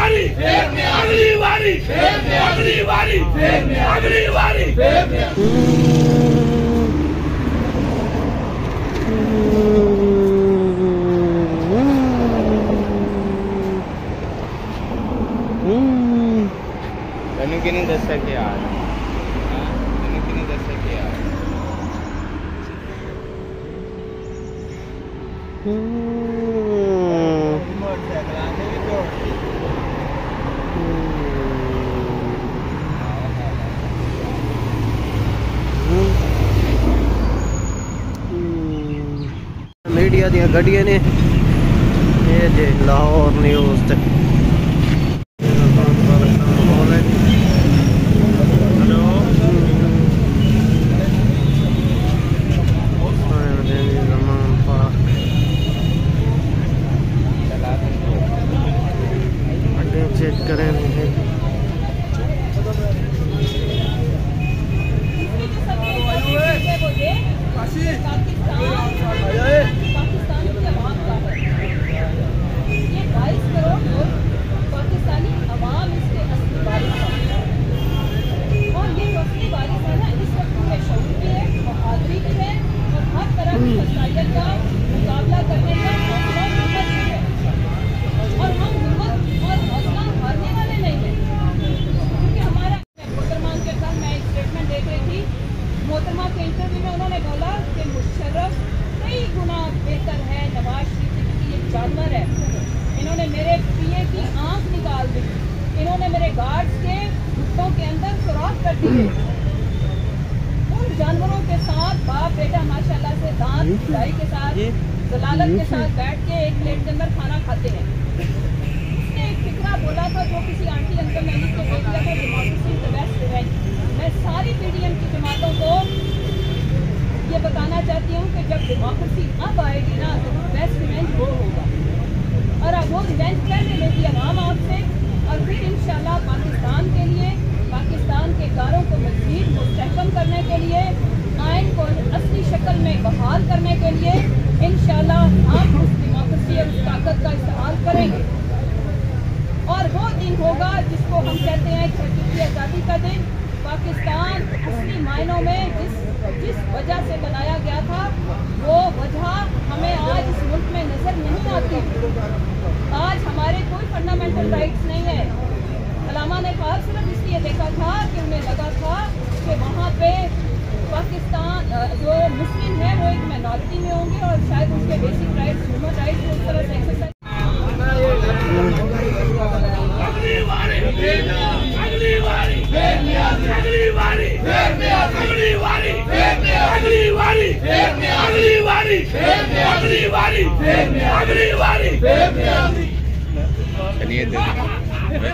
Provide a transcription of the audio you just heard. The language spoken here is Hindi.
बारी अगली बारी अगली बारी अगली बारी तनु की नहीं दस सके यार, तनु की नहीं दस सके यार। मोटरसाइकिल आने भी तो मीडिया दी गड्डियां ने ये जे लाहौर न्यूज़ ते चेक करें पाकिस्तानी अवाम इसके असली वारिस है और ये असली वारिस है ना, इस वक्त में शऊर भी है, बहादुरी भी है और हर तरह की मसाइल का मुकाबला करने का हौसला भी है और हम हिम्मत और हौसला हारने वाले नहीं हैं, क्योंकि हमारा मोहतरमा के साथ मैं एक स्टेटमेंट देख रही थी। मोहतरमा के इंटरव्यू में उन्होंने बोला कि मुशर्रफ कई गुना बेहतर है नवाज शरीफ से, क्योंकि ये जानवर है। इन्होंने मेरे पीए की आंख निकाल दी, इन्होंने मेरे गार्ड्स के घुटनों के अंदर सुराख कर दिए। उन जानवरों के साथ बाप बेटा माशाल्लाह से दांत खुदाई के साथ जलालत के साथ बैठ के एक प्लेट के अंदर खाना खाते हैं। उसने एक फिक्रा बोला था जो किसी आंटी अंकल ने लिख के बोल दिया था, डेमोक्रेसी द बेस्ट रिवेंज। मैं सारी पीडीएम की जमातों को ये बताना चाहती हूँ कि जब डेमोक्रेसी अब आएगी ना तो बेस्ट रिवेंज वो होगा और अब वो रिवेंज पहले लेगी आवाम आपसे और फिर इंशाल्लाह पाकिस्तान के लिए, पाकिस्तान के कारों को मज़ीद मुस्तहकम करने के लिए, आइन को असली शक्ल में बहाल करने के लिए इंशाल्लाह हम उस डेमोक्रेसी और उस ताकत का इस्तेमाल करेंगे। और वो दिन होगा जिसको हम कहते हैं की आज़ादी का दिन। पाकिस्तान असली मायनों में जिस वजह से बनाया गया था वो वजह हमें आज इस मुल्क में नजर नहीं आती। आज हमारे कोई फंडामेंटल राइट्स नहीं है। अलामा ने बाहर सिर्फ इसलिए देखा था कि उन्हें लगा था कि वहाँ पे पाकिस्तान जो मुस्लिम है वो एक माइनॉरिटी में होंगे और शायद उनके बेसिक राइट्स, ह्यूमन राइट्स उस तरह से एक्सरसाइज। अगली बारी अगली बारी अगली बारी अगली बारी अगली बारी अगली बारी अगली बारी अगली बारी।